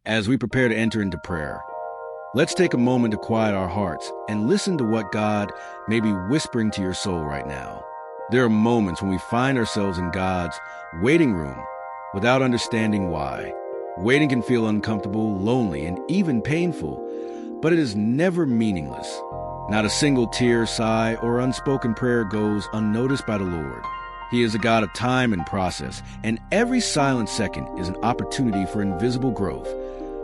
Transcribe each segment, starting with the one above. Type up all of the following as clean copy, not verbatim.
As we prepare to enter into prayer, let's take a moment to quiet our hearts and listen to what God may be whispering to your soul right now. There are moments when we find ourselves in God's waiting room without understanding why. Waiting can feel uncomfortable, lonely, and even painful, but it is never meaningless. Not a single tear, sigh, or unspoken prayer goes unnoticed by the Lord. He is a God of time and process, and every silent second is an opportunity for invisible growth,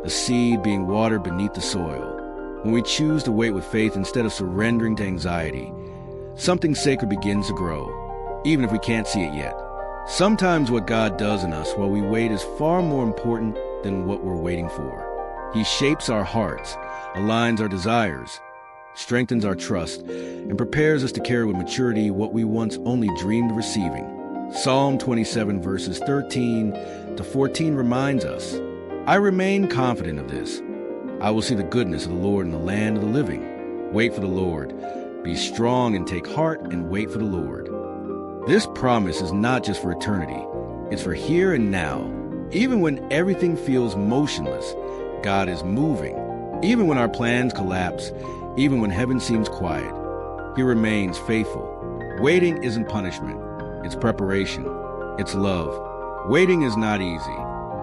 a seed being watered beneath the soil. When we choose to wait with faith instead of surrendering to anxiety, something sacred begins to grow, even if we can't see it yet. Sometimes what God does in us while we wait is far more important than what we're waiting for. He shapes our hearts, aligns our desires, strengthens our trust, and prepares us to carry with maturity what we once only dreamed of receiving. Psalm 27 verses 13 to 14 reminds us, "I remain confident of this. I will see the goodness of the Lord in the land of the living. Wait for the Lord. Be strong and take heart and wait for the Lord." This promise is not just for eternity. It's for here and now. Even when everything feels motionless, God is moving. Even when our plans collapse, even when heaven seems quiet, He remains faithful. Waiting isn't punishment. It's preparation. It's love. Waiting is not easy.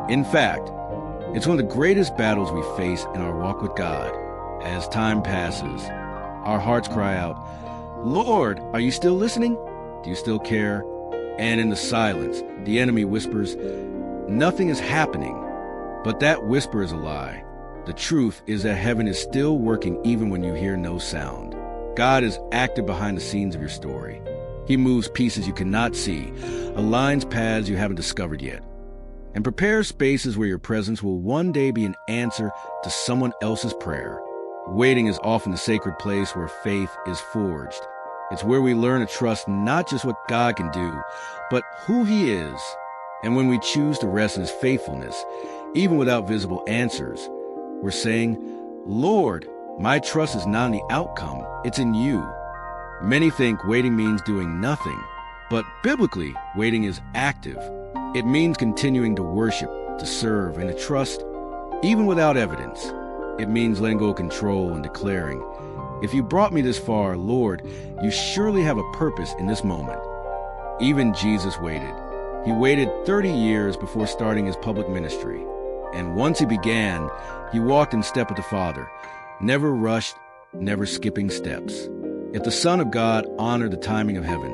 In fact, it's one of the greatest battles we face in our walk with God. As time passes, our hearts cry out, "Lord, are you still listening? Do you still care?" And in the silence, the enemy whispers, "Nothing is happening." But that whisper is a lie. The truth is that heaven is still working even when you hear no sound. God is active behind the scenes of your story. He moves pieces you cannot see, aligns paths you haven't discovered yet, and prepares spaces where your presence will one day be an answer to someone else's prayer. Waiting is often the sacred place where faith is forged. It's where we learn to trust not just what God can do, but who He is. And when we choose to rest in His faithfulness, even without visible answers, we're saying, "Lord, my trust is not in the outcome, it's in You." Many think waiting means doing nothing, but biblically, waiting is active. It means continuing to worship, to serve, and to trust, even without evidence. It means letting go of control and declaring, "If You brought me this far, Lord, You surely have a purpose in this moment." Even Jesus waited. He waited 30 years before starting His public ministry. And once He began, He walked in step with the Father, never rushed, never skipping steps. If the Son of God honored the timing of heaven,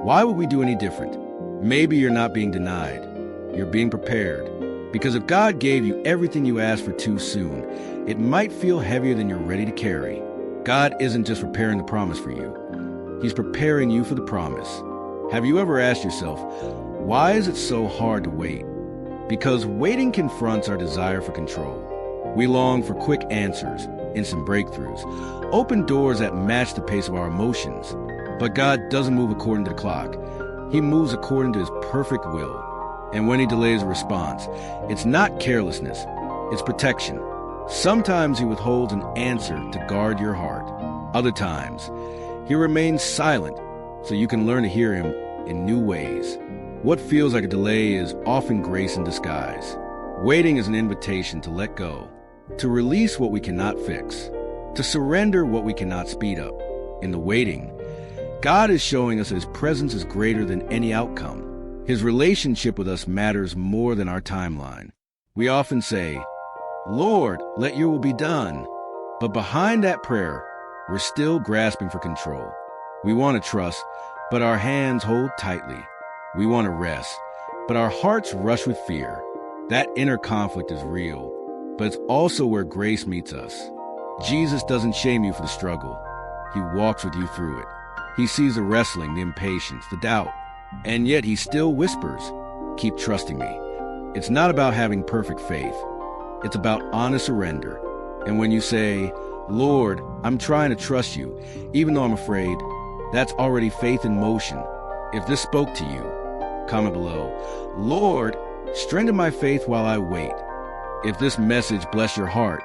why would we do any different? Maybe you're not being denied. You're being prepared. Because if God gave you everything you asked for too soon, it might feel heavier than you're ready to carry. God isn't just preparing the promise for you. He's preparing you for the promise. Have you ever asked yourself, why is it so hard to wait? Because waiting confronts our desire for control. We long for quick answers, instant breakthroughs, open doors that match the pace of our emotions. But God doesn't move according to the clock. He moves according to His perfect will. And when He delays a response, it's not carelessness, it's protection. Sometimes He withholds an answer to guard your heart. Other times, He remains silent so you can learn to hear Him in new ways. What feels like a delay is often grace in disguise. Waiting is an invitation to let go, to release what we cannot fix, to surrender what we cannot speed up. In the waiting, God is showing us that His presence is greater than any outcome. His relationship with us matters more than our timeline. We often say, "Lord, let Your will be done." But behind that prayer, we're still grasping for control. We want to trust, but our hands hold tightly. We want to rest, but our hearts rush with fear. That inner conflict is real, but it's also where grace meets us. Jesus doesn't shame you for the struggle. He walks with you through it. He sees the wrestling, the impatience, the doubt, and yet He still whispers, "Keep trusting me." It's not about having perfect faith. It's about honest surrender. And when you say, "Lord, I'm trying to trust You, even though I'm afraid," that's already faith in motion. If this spoke to you, comment below, "Lord, strengthen my faith while I wait." If this message blessed your heart,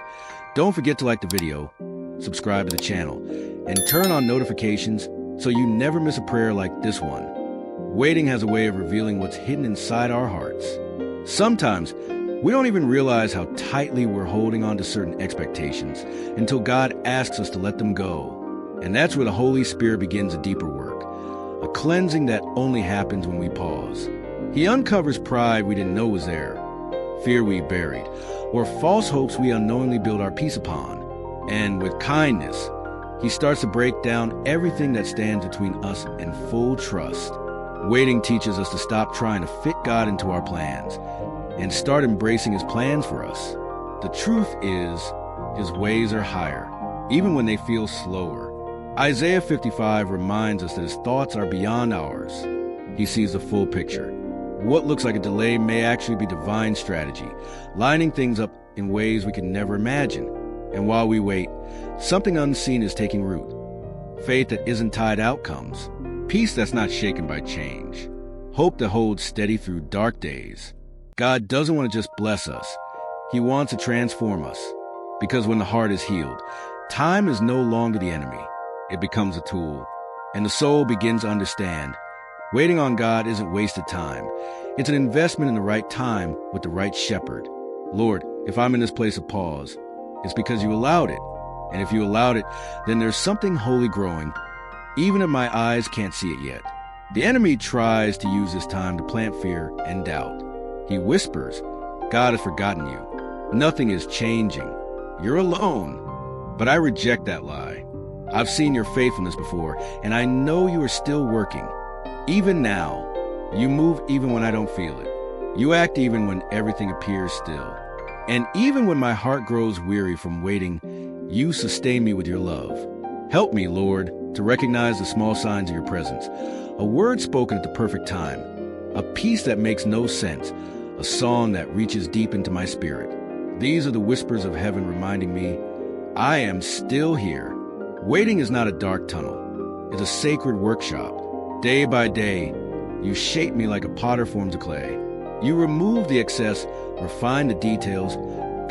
don't forget to like the video, subscribe to the channel, and turn on notifications so you never miss a prayer like this one. Waiting has a way of revealing what's hidden inside our hearts. Sometimes We don't even realize how tightly we're holding on to certain expectations until God asks us to let them go. And that's where the Holy Spirit begins a deeper work, a cleansing that only happens when we pause. He uncovers pride we didn't know was there, fear we buried, or false hopes we unknowingly build our peace upon. And with kindness, he starts to break down everything that stands between us and full trust. Waiting teaches us to stop trying to fit God into our plans and start embracing his plans for us. The truth is, his ways are higher, even when they feel slower. Isaiah 55 reminds us that his thoughts are beyond ours. He sees the full picture. What looks like a delay may actually be divine strategy, lining things up in ways we could never imagine. And while we wait, something unseen is taking root. Faith that isn't tied to outcomes. Peace that's not shaken by change. Hope that holds steady through dark days. God doesn't want to just bless us. He wants to transform us. Because when the heart is healed, time is no longer the enemy. It becomes a tool. And the soul begins to understand. Waiting on God isn't wasted time. It's an investment in the right time with the right shepherd. Lord, if I'm in this place of pause, it's because you allowed it. And if you allowed it, then there's something holy growing, even if my eyes can't see it yet. The enemy tries to use this time to plant fear and doubt. He whispers, God has forgotten you. Nothing is changing. You're alone. But I reject that lie. I've seen your faithfulness before, and I know you are still working. Even now, you move even when I don't feel it. You act even when everything appears still. And even when my heart grows weary from waiting, you sustain me with your love. Help me, Lord, to recognize the small signs of your presence. A word spoken at the perfect time. A peace that makes no sense. A song that reaches deep into my spirit. These are the whispers of heaven reminding me, I am still here. Waiting is not a dark tunnel. It's a sacred workshop. Day by day, you shape me like a potter forms a clay. You remove the excess, refine the details,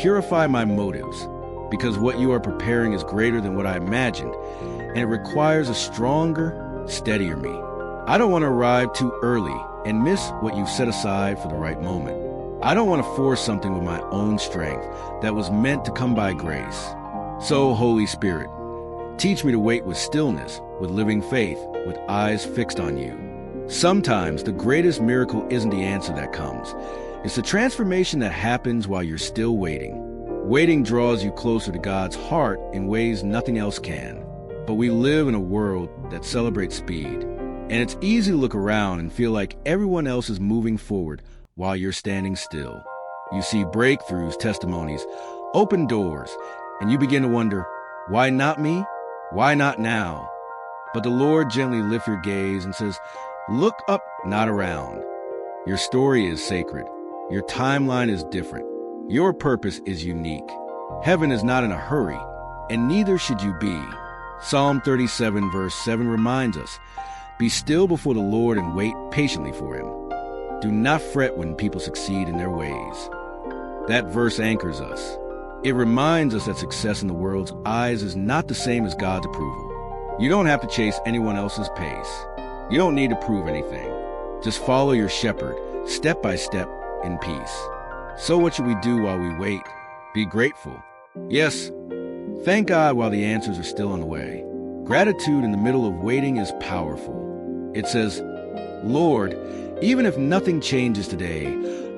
purify my motives. Because what you are preparing is greater than what I imagined, and it requires a stronger, steadier me. I don't want to arrive too early and miss what you've set aside for the right moment. I don't want to force something with my own strength that was meant to come by grace. So, Holy Spirit, teach me to wait with stillness, with living faith, with eyes fixed on you. Sometimes the greatest miracle isn't the answer that comes. It's the transformation that happens while you're still waiting. Waiting draws you closer to God's heart in ways nothing else can. But we live in a world that celebrates speed. And it's easy to look around and feel like everyone else is moving forward while you're standing still. You see breakthroughs, testimonies, open doors, and you begin to wonder, why not me? Why not now? But the Lord gently lifts your gaze and says, look up, not around. Your story is sacred. Your timeline is different. Your purpose is unique. Heaven is not in a hurry, and neither should you be. Psalm 37 verse 7 reminds us, be still before the Lord and wait patiently for him. Do not fret when people succeed in their ways. That verse anchors us. It reminds us that success in the world's eyes is not the same as God's approval. You don't have to chase anyone else's pace. You don't need to prove anything. Just follow your shepherd, step by step, in peace. So what should we do while we wait? Be grateful. Yes, thank God while the answers are still on the way. Gratitude in the middle of waiting is powerful. It says, Lord, even if nothing changes today,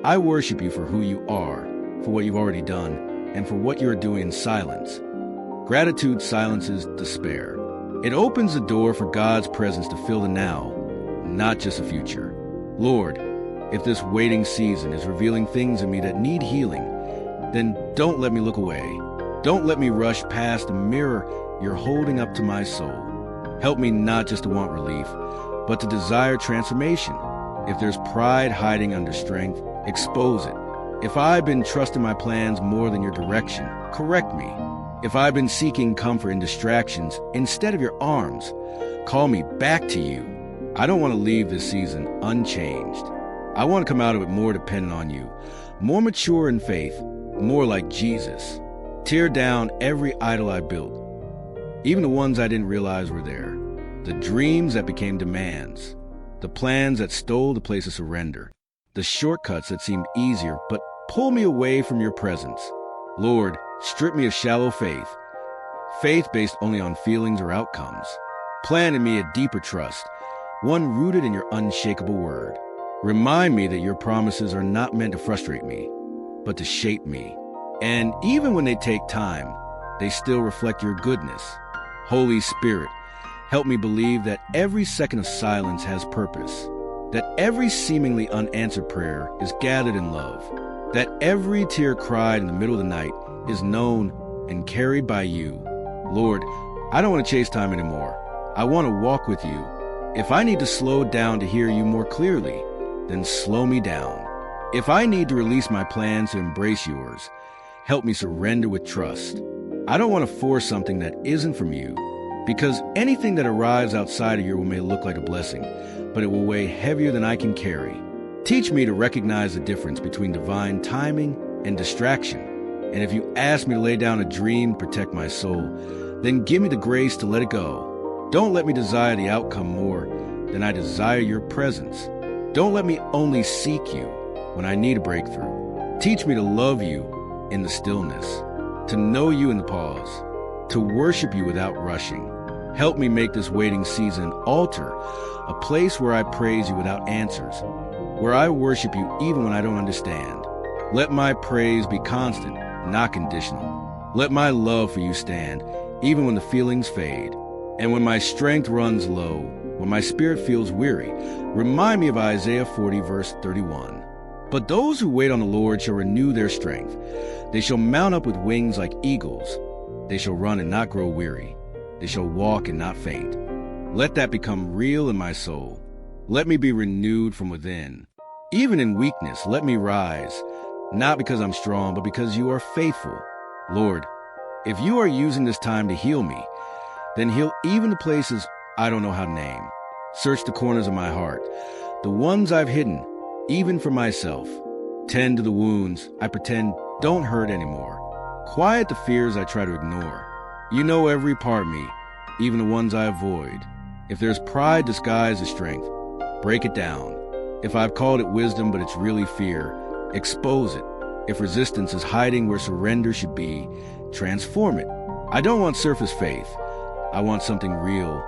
I worship you for who you are, for what you've already done, and for what you are doing in silence. Gratitude silences despair. It opens the door for God's presence to fill the now, not just the future. Lord, if this waiting season is revealing things in me that need healing, then don't let me look away. Don't let me rush past the mirror you're holding up to my soul. Help me not just to want relief, but to desire transformation. If there's pride hiding under strength, expose it. If I've been trusting my plans more than your direction, correct me. If I've been seeking comfort in distractions instead of your arms, call me back to you. I don't want to leave this season unchanged. I want to come out of it more dependent on you, more mature in faith, more like Jesus. Tear down every idol I built, even the ones I didn't realize were there, the dreams that became demands, the plans that stole the place of surrender, the shortcuts that seemed easier but pull me away from your presence. Lord, strip me of shallow faith based only on feelings or outcomes. Plant in me a deeper trust, one rooted in your unshakable word. Remind me that your promises are not meant to frustrate me, but to shape me. And even when they take time, they still reflect your goodness. Holy Spirit, help me believe that every second of silence has purpose, that every seemingly unanswered prayer is gathered in love, that every tear cried in the middle of the night is known and carried by you. Lord, I don't want to chase time anymore. I want to walk with you. If I need to slow down to hear you more clearly, then slow me down. If I need to release my plans to embrace yours, help me surrender with trust. I don't want to force something that isn't from you, because anything that arrives outside of your will may look like a blessing, but it will weigh heavier than I can carry. Teach me to recognize the difference between divine timing and distraction. And if you ask me to lay down a dream to protect my soul, then give me the grace to let it go. Don't let me desire the outcome more than I desire your presence. Don't let me only seek you when I need a breakthrough. Teach me to love you in the stillness, to know you in the pause, to worship you without rushing. Help me make this waiting season an altar, a place where I praise you without answers, where I worship you even when I don't understand. Let my praise be constant, not conditional. Let my love for you stand, even when the feelings fade. And when my strength runs low, when my spirit feels weary, remind me of Isaiah 40, verse 31. But those who wait on the Lord shall renew their strength. They shall mount up with wings like eagles. They shall run and not grow weary. They shall walk and not faint. Let that become real in my soul. Let me be renewed from within. Even in weakness, let me rise, not because I'm strong, but because you are faithful. Lord, if you are using this time to heal me, then heal even the places I don't know how to name. Search the corners of my heart, the ones I've hidden, even for myself. Tend to the wounds I pretend don't hurt anymore. Quiet the fears I try to ignore. You know every part of me, even the ones I avoid. If there's pride disguised as strength, break it down. If I've called it wisdom but it's really fear, expose it. If resistance is hiding where surrender should be, transform it. I don't want surface faith. I want something real,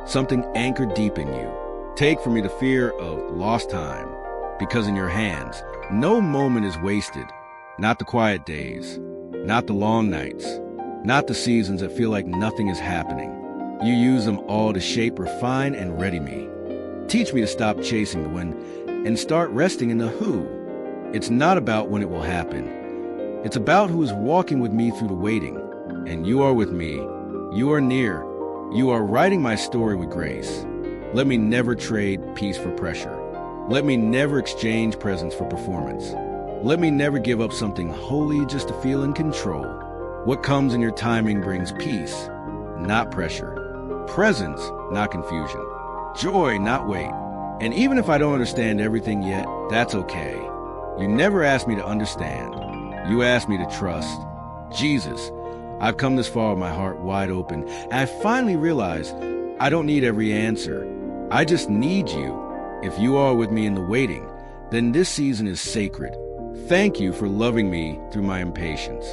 something anchored deep in you. Take from me the fear of lost time, because in your hands, no moment is wasted. Not the quiet days, not the long nights, not the seasons that feel like nothing is happening. You use them all to shape, refine, and ready me. Teach me to stop chasing the when and start resting in the who. It's not about when it will happen. It's about who is walking with me through the waiting. And you are with me. You are near. You are writing my story with grace. Let me never trade peace for pressure. Let me never exchange presence for performance. Let me never give up something holy just to feel in control. What comes in your timing brings peace, not pressure. Presence, not confusion. Joy, not weight. And even if I don't understand everything yet, that's okay. You never asked me to understand. You asked me to trust. Jesus, I've come this far with my heart wide open, and I finally realized I don't need every answer. I just need you. If you are with me in the waiting, then this season is sacred. Thank you for loving me through my impatience.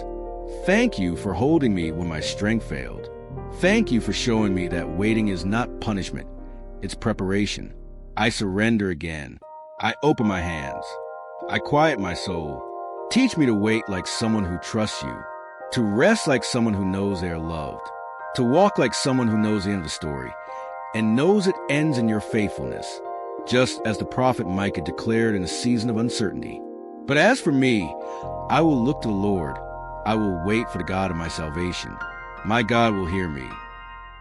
Thank you for holding me when my strength failed. Thank you for showing me that waiting is not punishment, it's preparation. I surrender again. I open my hands. I quiet my soul. Teach me to wait like someone who trusts you. To rest like someone who knows they are loved. To walk like someone who knows the end of the story and knows it ends in your faithfulness, just as the prophet Micah declared in a season of uncertainty. But as for me, I will look to the Lord. I will wait for the God of my salvation. My God will hear me.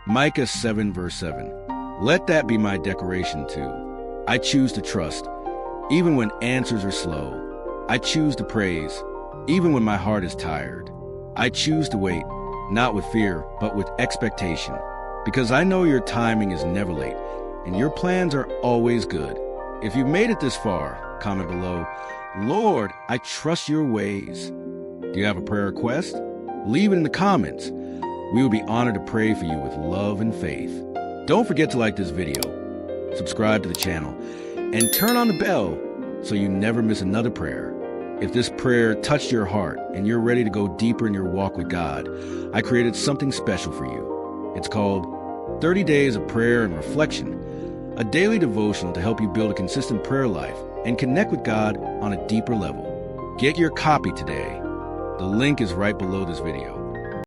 Micah 7, verse 7. Let that be my declaration too. I choose to trust, even when answers are slow. I choose to praise, even when my heart is tired. I choose to wait, not with fear, but with expectation, because I know your timing is never late, and your plans are always good. If you've made it this far, comment below, Lord, I trust your ways. Do you have a prayer request? Leave it in the comments. We will be honored to pray for you with love and faith. Don't forget to like this video, subscribe to the channel, and turn on the bell so you never miss another prayer. If this prayer touched your heart and you're ready to go deeper in your walk with God, I created something special for you. It's called 30 Days of Prayer and Reflection, a daily devotional to help you build a consistent prayer life and connect with God on a deeper level. Get your copy today. The link is right below this video.